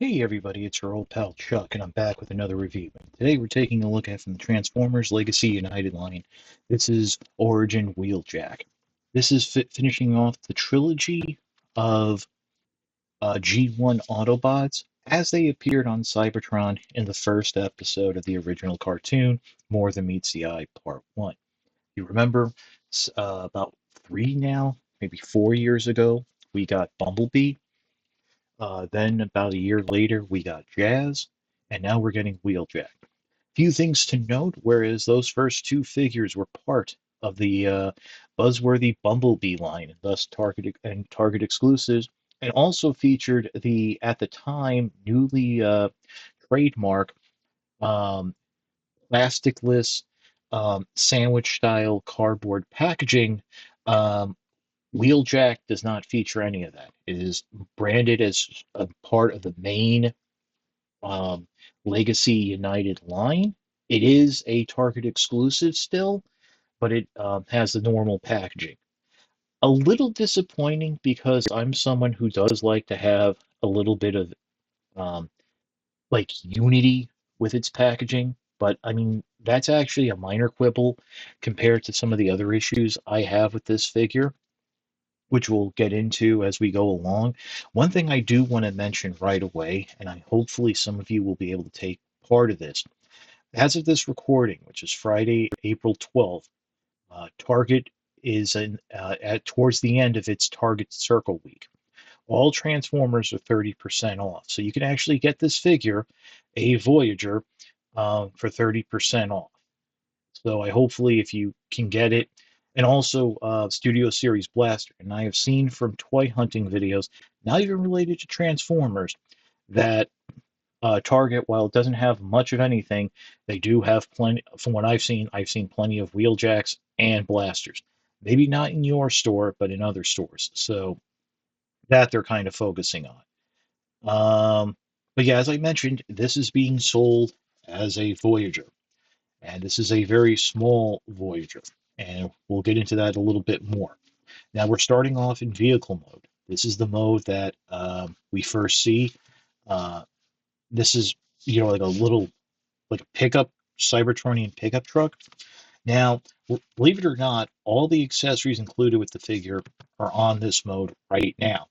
Hey everybody, it's your old pal Chuck, and I'm back with another review. Today we're taking a look at from the Transformers Legacy United line. This is Origin Wheeljack. This is finishing off the trilogy of G1 Autobots as they appeared on Cybertron in the first episode of the original cartoon, More Than Meets the Eye Part 1. You remember about maybe 4 years ago, we got Bumblebee. Then about a year later, we got Jazz, and now we're getting Wheeljack. Few things to note, whereas those first two figures were part of the buzzworthy Bumblebee line, thus Target exclusives, and also featured the at the time newly trademark um, plasticless sandwich style cardboard packaging. Um, Wheeljack does not feature any of that. It is branded as a part of the main um, Legacy United line. It is a Target exclusive still, but it has the normal packaging. A little disappointing because I'm someone who does like to have a little bit of um, like unity with its packaging. But I mean, that's actually a minor quibble compared to some of the other issues I have with this figure, which we'll get into as we go along. One thing I do want to mention right away, and hopefully some of you will be able to take part of this. As of this recording, which is Friday, April 12th, Target is at towards the end of its Target Circle Week. All Transformers are 30% off, so you can actually get this figure, a Voyager, for 30% off. So I hopefully if you can get it, and also Studio Series Blaster. And I have seen from toy hunting videos, not even related to Transformers, that Target, while it doesn't have much of anything, they do have plenty. From what I've seen plenty of Wheeljacks and blasters. Maybe not in your store, but in other stores. So that they're kind of focusing on. But yeah, as I mentioned, this is being sold as a Voyager. And this is a very small Voyager, and we'll get into that a little bit more. Now we're starting off in vehicle mode. This is the mode that we first see. Uh, this is, like a little, like a pickup, Cybertronian pickup truck. Now, believe it or not, all the accessories included with the figure are on this mode right now.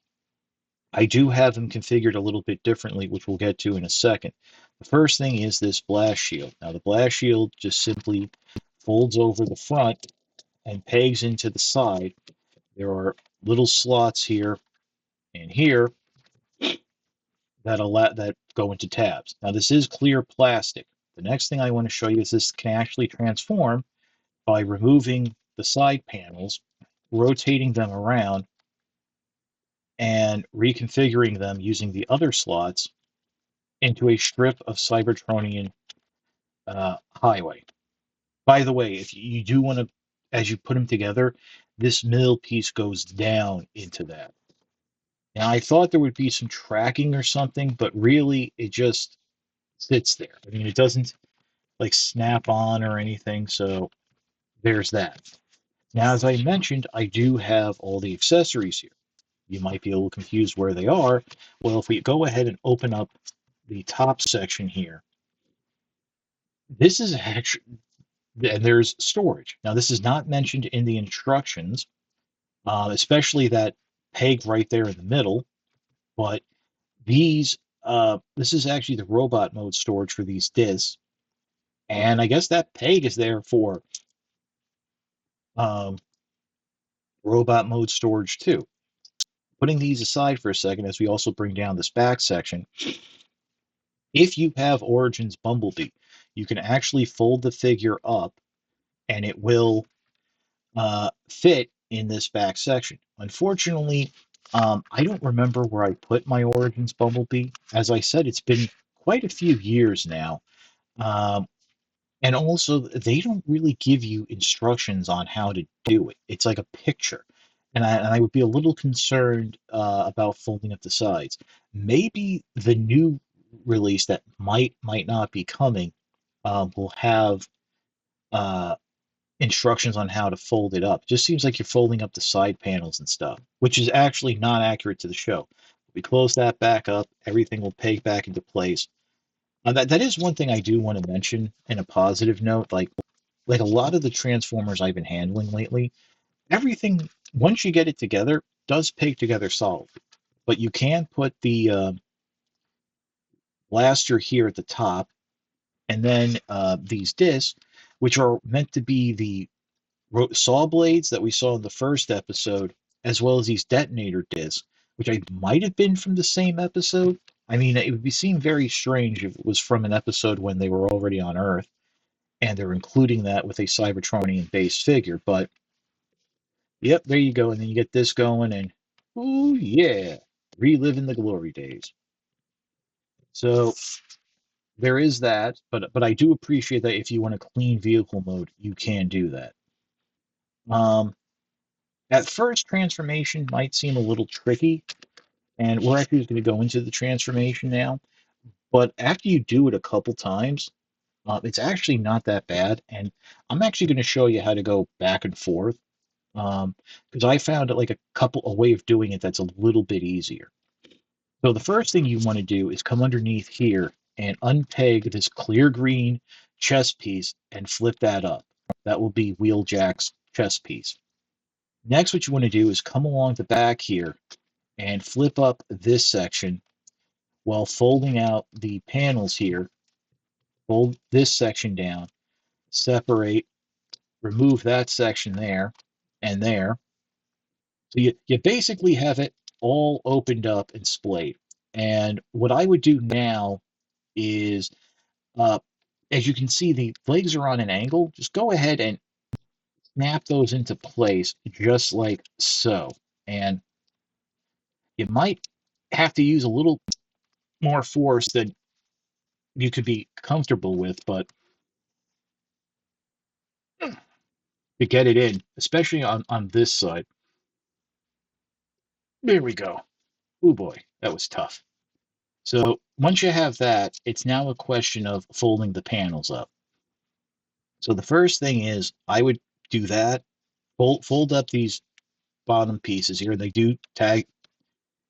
I do have them configured a little bit differently, which we'll get to in a second. The first thing is this blast shield. Now, the blast shield just simply folds over the front and pegs into the side. There are little slots here and here that go into tabs. Now, this is clear plastic. The next thing I want to show you is this can actually transform by removing the side panels, rotating them around, and reconfiguring them using the other slots into a strip of Cybertronian highway. By the way, if you do want to, as you put them together, this middle piece goes down into that. Now, I thought there would be some tracking or something, but really it just sits there. I mean, it doesn't like snap on or anything, so there's that. Now, as I mentioned, I do have all the accessories here. You might be a little confused where they are. Well, if we go ahead and open up the top section here, this is actually, and there's storage. Now, this is not mentioned in the instructions, especially that peg right there in the middle, but this is actually the robot mode storage for these discs, and I guess that peg is there for um, robot mode storage too. Putting these aside for a second, as we also bring down this back section, if you have Origins Bumblebee, you can actually fold the figure up, and it will fit in this back section. Unfortunately, I don't remember where I put my Origins Bumblebee. As I said, it's been quite a few years now. Um, And also, they don't really give you instructions on how to do it. It's like a picture. And I would be a little concerned about folding up the sides. Maybe the new release that might not be coming will have uh, instructions on how to fold it up. Just seems like you're folding up the side panels and stuff, which is actually not accurate to the show. We close that back up, everything will peg back into place. That is one thing I do want to mention in a positive note. Like a lot of the transformers I've been handling lately, everything once you get it together does peg together solid. But you can put the blaster here at the top, and then these discs, which are meant to be the saw blades that we saw in the first episode, as well as these detonator discs, which I might have been from the same episode. I mean, it would be seem very strange if it was from an episode when they were already on Earth, and they're including that with a Cybertronian-based figure. But yep, there you go, and then you get this going, and ooh yeah, reliving the glory days. So there is that, but I do appreciate that if you want a clean vehicle mode, you can do that. Um, at first, transformation might seem a little tricky, and we're actually going to go into the transformation now. But after you do it a couple times, it's actually not that bad. And I'm actually going to show you how to go back and forth because I found it like a way of doing it that's a little bit easier. So the first thing you want to do is come underneath here and unpeg this clear green chest piece and flip that up. That will be Wheeljack's chest piece. Next, what you want to do is come along the back here and flip up this section while folding out the panels here. Fold this section down, separate, remove that section there and there. So you basically have it all opened up and splayed. And what I would do now is, uh, as you can see, the legs are on an angle. Just go ahead and snap those into place just like so. And you might have to use a little more force than you could be comfortable with, but to get it in, especially on this side. There we go. Oh boy, that was tough. So once you have that, it's now a question of folding the panels up. So the first thing is I would do that, fold up these bottom pieces here. They do tab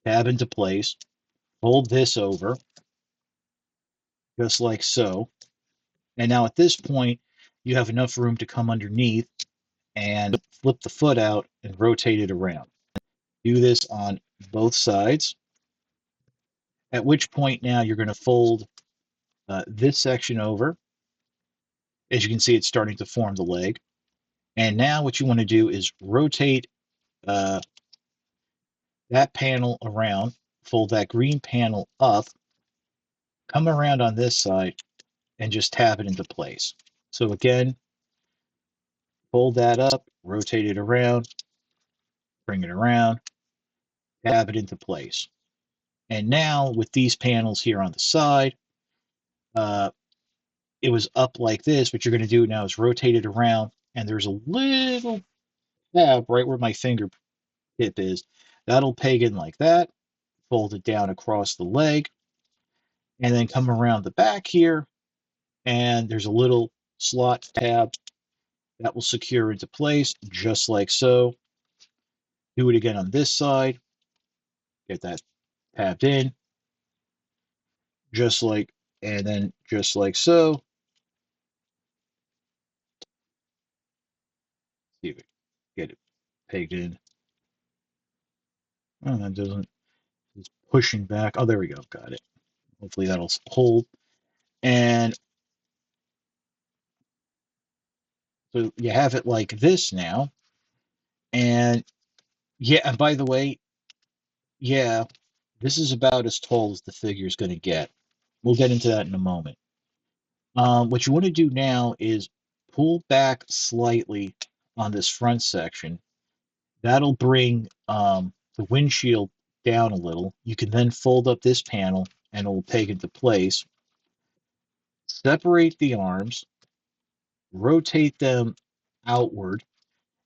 into place. Fold this over, just like so. And now at this point, you have enough room to come underneath and flip the foot out and rotate it around. Do this on both sides. At which point now you're going to fold this section over. As you can see, it's starting to form the leg. And now what you want to do is rotate uh, that panel around, fold that green panel up, come around on this side, and just tap it into place. So again, fold that up, rotate it around, bring it around, tap it into place. And now with these panels here on the side, uh, it was up like this. What you're going to do now is rotate it around, and there's a little tab right where my finger tip is. That'll peg in like that, fold it down across the leg, and then come around the back here, and there's a little slot tab that will secure into place just like so. Do it again on this side, get that tabbed in, just like, and then just like so. See if we get it pegged in. Oh, that doesn't, it's pushing back. Oh, there we go, got it. Hopefully that'll hold. And so you have it like this now. And yeah, and by the way, yeah, this is about as tall as the figure is going to get. We'll get into that in a moment. What you want to do now is pull back slightly on this front section. That'll bring the windshield down a little. You can then fold up this panel and it will peg into place. Separate the arms, rotate them outward.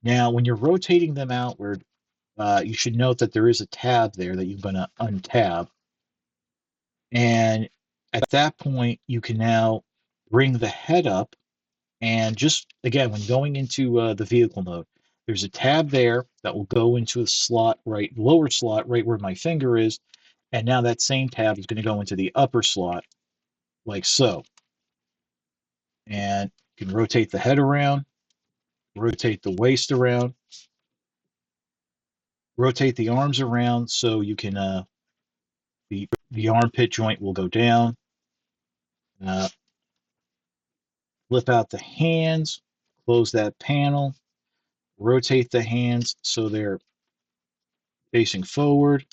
Now, when you're rotating them outward, you should note that there is a tab there that you're going to untab. And at that point, you can now bring the head up. And just again, when going into the vehicle mode, there's a tab there that will go into a slot right, lower slot right where my finger is. And now that same tab is going to go into the upper slot like so. And you can rotate the head around, rotate the waist around, rotate the arms around so you can the armpit joint will go down. Uh, Flip out the hands, close that panel, rotate the hands so they're facing forward.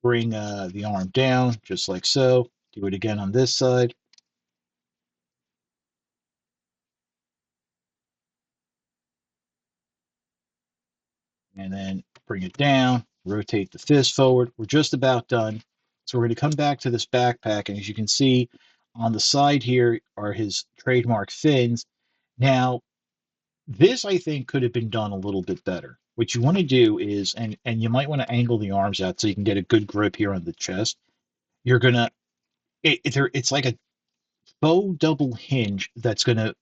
Bring the arm down just like so. Do it again on this side. And then bring it down, rotate the fist forward. We're just about done. So we're going to come back to this backpack, and as you can see on the side here are his trademark fins. Now, this I think could have been done a little bit better. What you want to do is, and you might want to angle the arms out so you can get a good grip here on the chest. You're gonna, it's like a faux double hinge that's gonna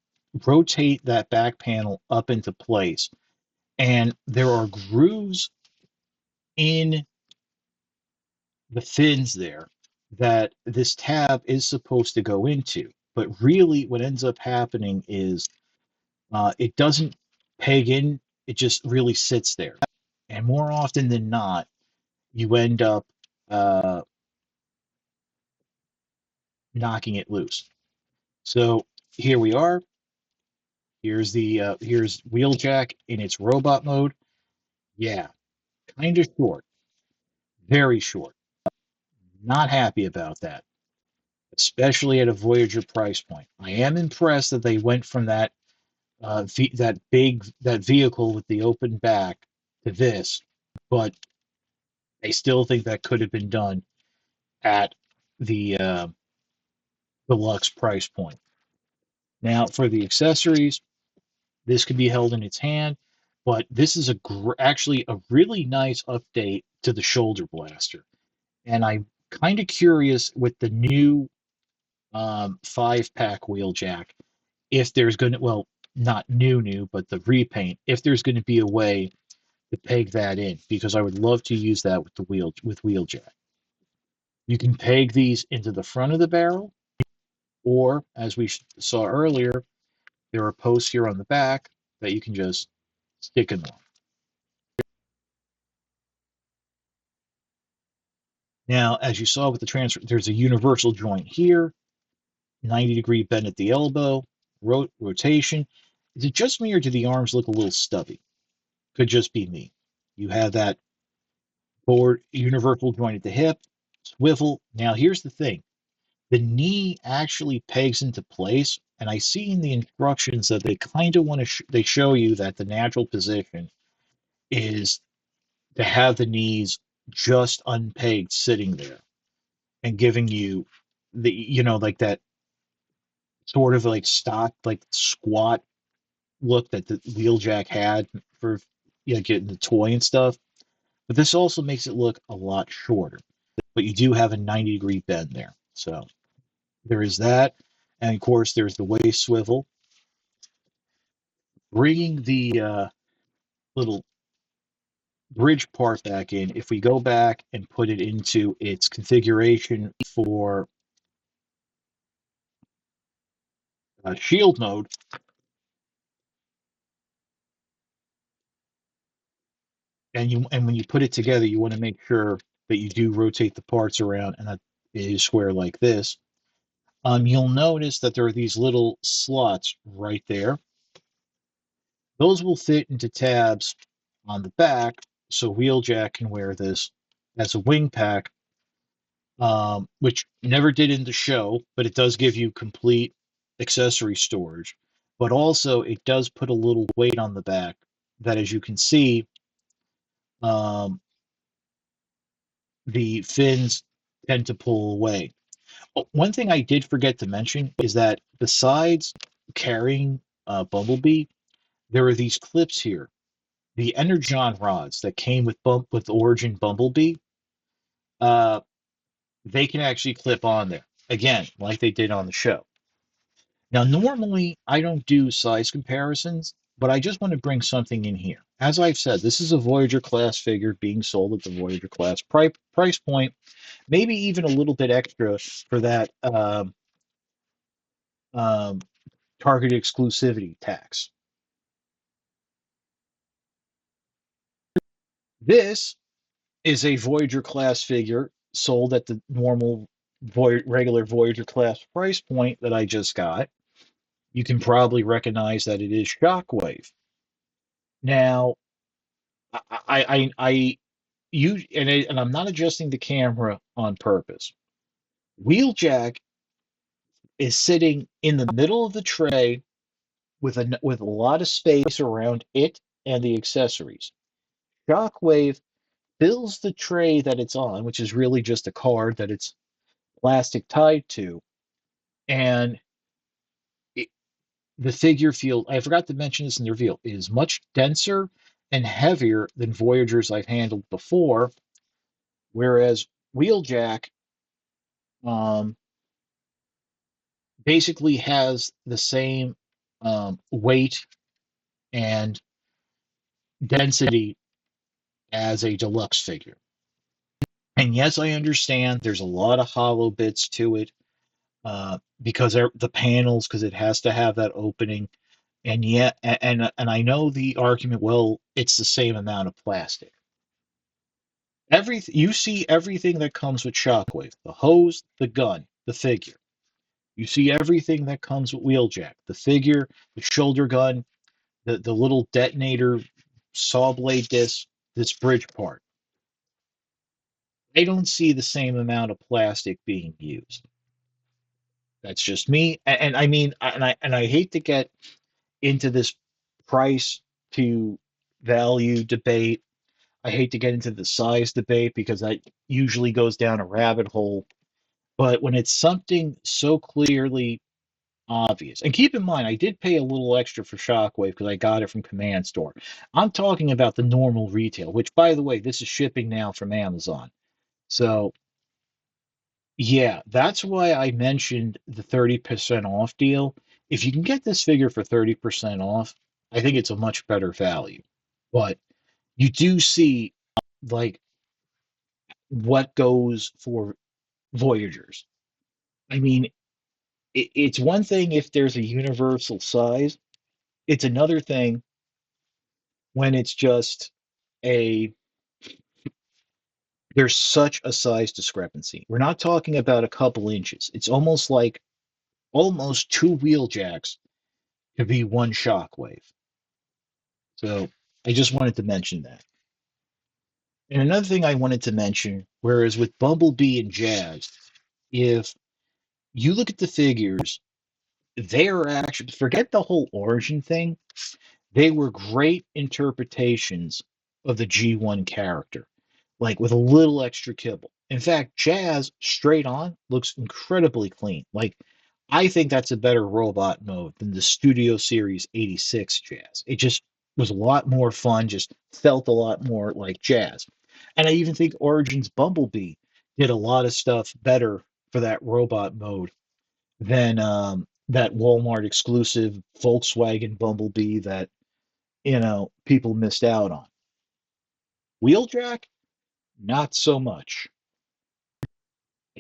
rotate that back panel up into place. And there are grooves in the fins there that this tab is supposed to go into. But really, what ends up happening is it doesn't peg in, it just really sits there. And more often than not, you end up uh, knocking it loose. So here we are. Here's Wheeljack in its robot mode. Yeah, kind of short, very short. Not happy about that, especially at a Voyager price point. I am impressed that they went from that vehicle with the open back to this, but I still think that could have been done at the deluxe price point. Now, for the accessories, this could be held in its hand, but this is actually a really nice update to the shoulder blaster. And I'm kind of curious with the new 5-pack Wheeljack if there's going to, well, not new, but the repaint, if there's going to be a way to peg that in, because I would love to use that with Wheeljack. You can peg these into the front of the barrel, or as we saw earlier, there are posts here on the back that you can just stick in them. Now, as you saw with the transfer, there's a universal joint here, 90-degree bend at the elbow, rotation. Is it just me or do the arms look a little stubby? Could just be me. You have that forward universal joint at the hip, swivel. Now, here's the thing. The knee actually pegs into place, and I see in the instructions that they kind of want to they show you that the natural position is to have the knees just unpegged sitting there and giving you like that sort of like stock like squat look that the Wheeljack had for getting the toy and stuff. But this also makes it look a lot shorter. But you do have a 90-degree bend there. So there is that. And of course, there's the waist swivel. Bringing the little bridge part back in, if we go back and put it into its configuration for shield mode, and when you put it together, you want to make sure that you do rotate the parts around and that it is square like this. You'll notice that there are these little slots right there. Those will fit into tabs on the back, so Wheeljack can wear this as a wing pack, which never did in the show, but it does give you complete accessory storage. But also, it does put a little weight on the back that, as you can see, um, the fins tend to pull away. Oh, one thing I did forget to mention is that besides carrying Bumblebee, there are these clips here. The Energon rods that came with Origin Bumblebee, uh, they can actually clip on there again, like they did on the show. Now, normally I don't do size comparisons, but I just want to bring something in here. As I've said, this is a Voyager class figure being sold at the Voyager class price point, maybe even a little bit extra for that um, target exclusivity tax. This is a Voyager class figure sold at the normal regular Voyager class price point that I just got. You can probably recognize that it is Shockwave. Now, I you and I'm not adjusting the camera on purpose. Wheeljack is sitting in the middle of the tray with a lot of space around it and the accessories. Shockwave fills the tray that it's on, which is really just a card that it's plastic tied to, and it, the figure feel. I forgot to mention this in the reveal. It is much denser and heavier than Voyagers I've handled before, whereas Wheeljack um, basically has the same weight and density as a deluxe figure. And yes, I understand there's a lot of hollow bits to it because the panels, because it has to have that opening. And yet, and I know the argument. Well, it's the same amount of plastic. You see everything that comes with Shockwave: the hose, the gun, the figure. You see everything that comes with Wheeljack: the figure, the shoulder gun, the little detonator saw blade disc, this bridge part. I don't see the same amount of plastic being used. That's just me, and I mean, and I hate to get into this price to value debate. I hate to get into the size debate because that usually goes down a rabbit hole. But when it's something so clearly obvious, and keep in mind, I did pay a little extra for Shockwave because I got it from Command Store. I'm talking about the normal retail, which, by the way, this is shipping now from Amazon. So, yeah, that's why I mentioned the 30% off deal. If you can get this figure for 30% off, I think it's a much better value. But you do see like what goes for Voyagers. I mean, it's one thing if there's a universal size, it's another thing when it's just a there's such a size discrepancy. We're not talking about a couple inches. It's almost like almost two Wheeljacks to be one Shockwave. So I just wanted to mention that. And another thing I wanted to mention, whereas with Bumblebee and Jazz, if you look at the figures, they are actually, forget the whole origin thing, they were great interpretations of the G1 character, like with a little extra kibble. In fact, Jazz straight on looks incredibly clean. Like, I think that's a better robot mode than the Studio Series 86 Jazz. It just was a lot more fun, just felt a lot more like Jazz. And I even think Origins Bumblebee did a lot of stuff better for that robot mode than that Walmart exclusive Volkswagen Bumblebee that people missed out on. Wheeljack, not so much.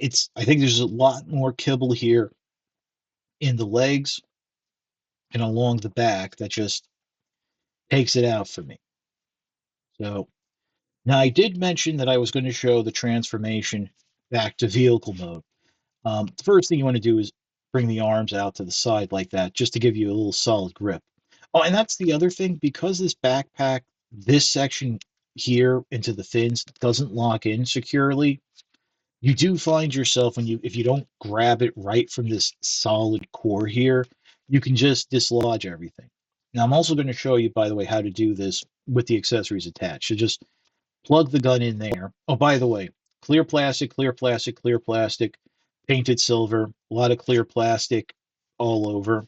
I think there's a lot more kibble here in the legs and along the back that just takes it out for me. So now I did mention that I was going to show the transformation back to vehicle mode. The first thing you want to do is bring the arms out to the side like that, just to give you a little solid grip. Oh, and that's the other thing, because this backpack, this section here into the fins doesn't lock in securely. You do find yourself when if you don't grab it right from this solid core here, you can just dislodge everything. Now I'm also going to show you, by the way, how to do this with the accessories attached. So just plug the gun in there. Oh, by the way, clear plastic, clear plastic, clear plastic, painted silver, a lot of clear plastic all over.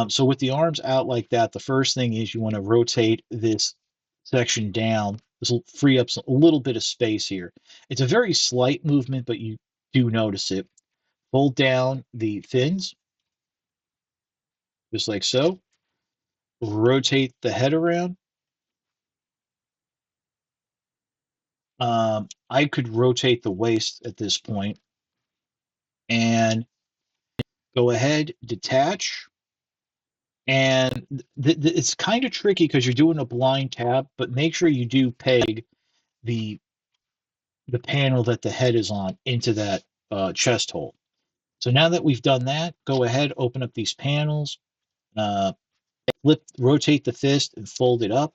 So with the arms out like that, the first thing is you want to rotate this section down. This will free up a little bit of space here. It's a very slight movement, but you do notice it. Fold down the fins, just like so. rotate the head around. I could rotate the waist at this point and go ahead, detach. And it's kind of tricky because you're doing a blind tab, but make sure you do peg the the panel that the head is on into that chest hole. So now that we've done that, go ahead, open up these panels, uh, rotate the fist and fold it up.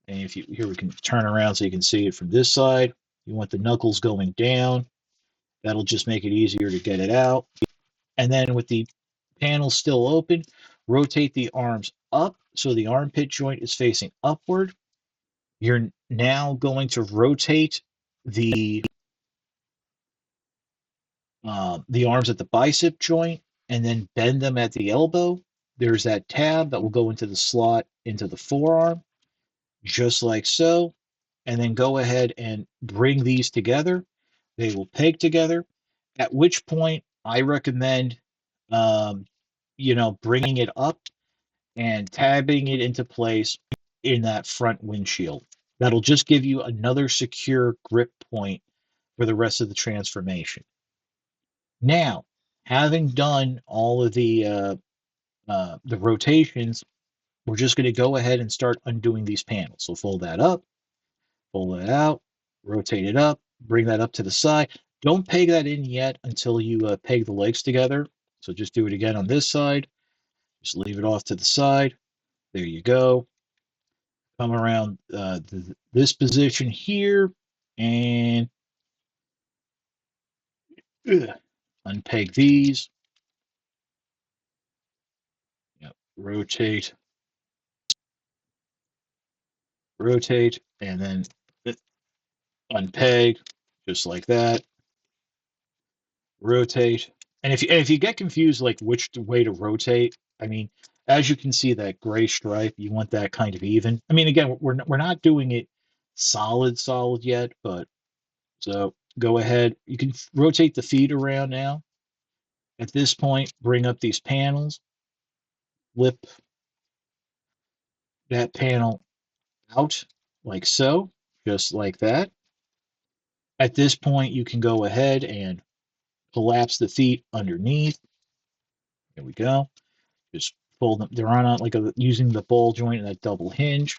And if you here we can turn around so you can see it from this side. You want the knuckles going down. That'll just make it easier to get it out. And then with the panel still open, rotate the arms up so the armpit joint is facing upward. You're now going to rotate the arms at the bicep joint and then bend them at the elbow. There's that tab that will go into the slot into the forearm, just like so. And then go ahead and bring these together. They will peg together. At which point, I recommend, um, bringing it up and tabbing it into place in that front windshield. That'll just give you another secure grip point for the rest of the transformation. Now, having done all of the rotations, we're just going to go ahead and start undoing these panels. So fold that up, fold that out, rotate it up, bring that up to the side. Don't peg that in yet until you peg the legs together. So just do it again on this side. Just leave it off to the side. There you go. Come around this position here and unpeg these. Yep. Rotate, rotate, and then unpeg, just like that. Rotate. And if you get confused like which way to rotate, I mean, as you can see that gray stripe, you want that kind of even. I mean, again, we're not doing it solid yet, but so go ahead. You can rotate the feet around now. At this point, bring up these panels, flip that panel out like so, just like that. At this point, you can go ahead and collapse the feet underneath. There we go. Just fold them. They're on like using the ball joint and that double hinge.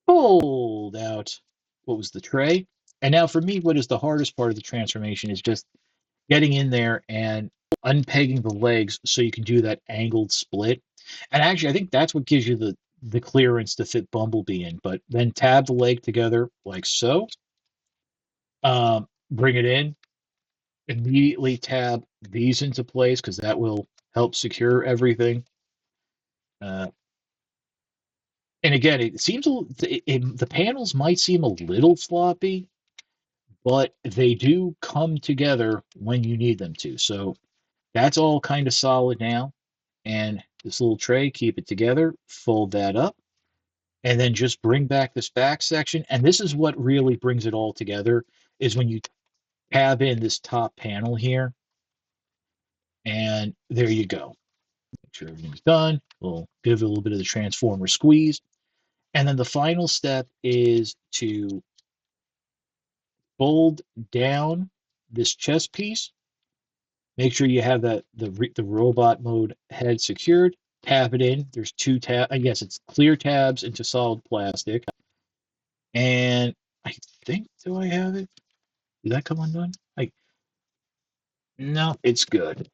Fold out what was the tray. And now for me, what is the hardest part of the transformation is just getting in there and unpegging the legs so you can do that angled split. And actually, I think that's what gives you the clearance to fit Bumblebee in. But then tab the leg together like so. Bring it in. Immediately tab these into place because that will help secure everything. Uh, and again, it seems the panels might seem a little floppy, but they do come together when you need them to. So that's all kind of solid now. And this little tray, keep it together, fold that up, and then just bring back this back section. And this is what really brings it all together is when you tab in this top panel here, and there you go. Make sure everything's done. We'll give it a little bit of the transformer squeeze. And then the final step is to fold down this chest piece. Make sure you have the robot mode head secured. Tab it in. There's two tab. Yes, it's clear tabs into solid plastic. And I think, do I have it? Did that come undone? No, it's good.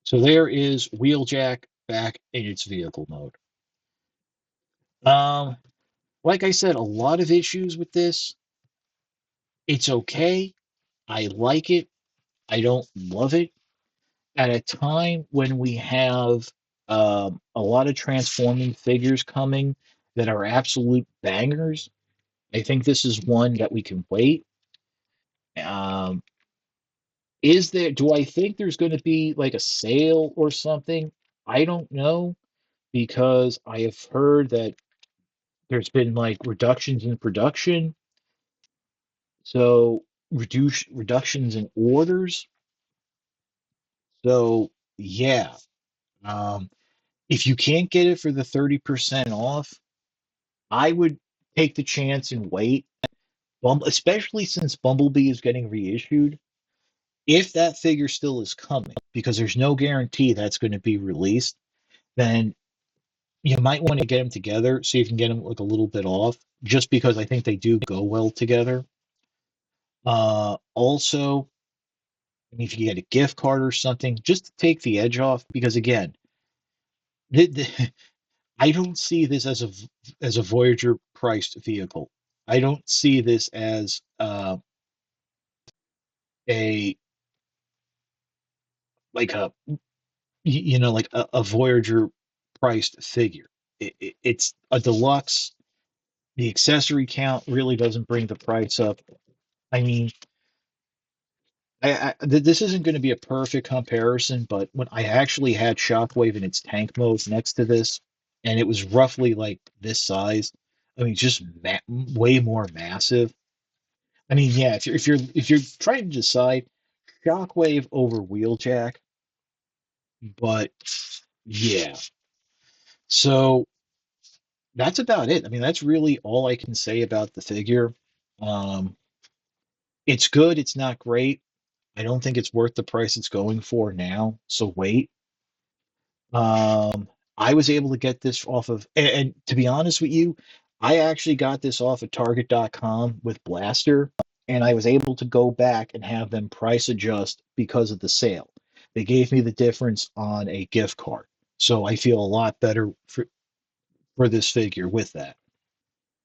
So there is Wheeljack back in its vehicle mode. Um, like I said, a lot of issues with this. It's okay. I like it. I don't love it. At a time when we have a lot of transforming figures coming that are absolute bangers, I think this is one that we can wait. Um, do I think there's going to be like a sale or something? I don't know because I have heard that there's been like reductions in production, so reductions in orders. So yeah, um, If you can't get it for the 30% off, I would take the chance and wait, especially since Bumblebee is getting reissued. If that figure still is coming, because there's no guarantee that's going to be released, then you might want to get them together so you can get them like a little bit off, just because I think they do go well together. Also, if you get a gift card or something, just to take the edge off, because again, I don't see this as a Voyager priced vehicle. I don't see this as a like a like a Voyager priced figure. It's a deluxe. The accessory count really doesn't bring the price up. I mean, this isn't going to be a perfect comparison, but when I actually had Shockwave in its tank mode next to this, and it was roughly like this size. I mean, just way more massive. I mean, yeah, if you're trying to decide Shockwave over Wheeljack, but yeah. So that's about it. I mean, that's really all I can say about the figure. Um, it's good. It's not great. I don't think it's worth the price it's going for now. So wait. Um, I was able to get this off of, and to be honest with you, I actually got this off of Target.com with Blaster, and I was able to go back and have them price adjust because of the sale. They gave me the difference on a gift card. So I feel a lot better for this figure with that.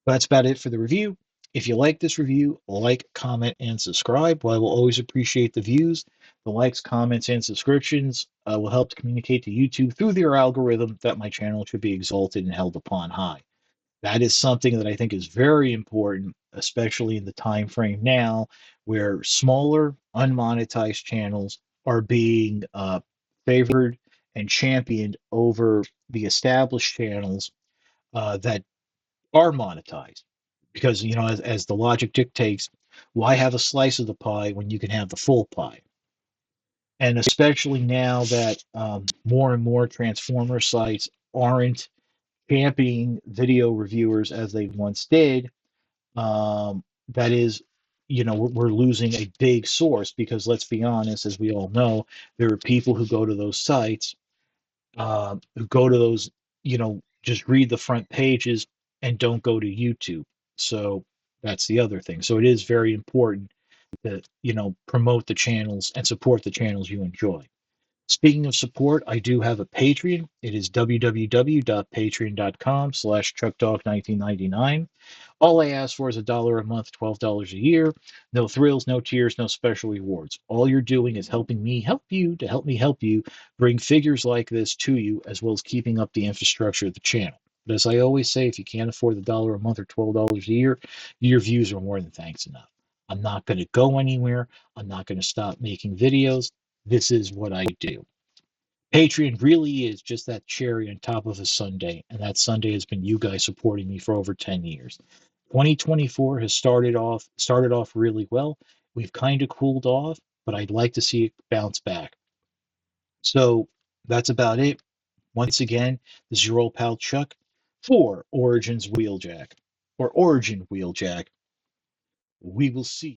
But that's about it for the review. If you like this review, like, comment, and subscribe. While I will always appreciate the views, the likes, comments, and subscriptions will help to communicate to YouTube through their algorithm that my channel should be exalted and held upon high. That is something that I think is very important, especially in the time frame now where smaller, unmonetized channels are being favored and championed over the established channels that are monetized, because as the logic dictates, why have a slice of the pie when you can have the full pie? And especially now that more and more transformer sites aren't championing video reviewers as they once did. That is, we're losing a big source, because let's be honest, as we all know, there are people who go to those sites, who go to those, just read the front pages and don't go to YouTube. So that's the other thing. So it is very important to, promote the channels and support the channels you enjoy. Speaking of support, I do have a Patreon. It is www.patreon.com/chuckdog1999. All I ask for is $1 a month, $12 a year. No thrills, no tears, no special rewards. All you're doing is helping me help you to help me help you bring figures like this to you, as well as keeping up the infrastructure of the channel. But as I always say, if you can't afford the $1 a month or $12 a year, your views are more than thanks enough. I'm not going to go anywhere. I'm not going to stop making videos. This is what I do. Patreon really is just that cherry on top of a sundae, and that sundae has been you guys supporting me for over 10 years. 2024 has started off really well. We've kind of cooled off, but I'd like to see it bounce back. So that's about it. Once again, this is your old pal Chuck for Origins Wheeljack, or Origin Wheeljack. We will see.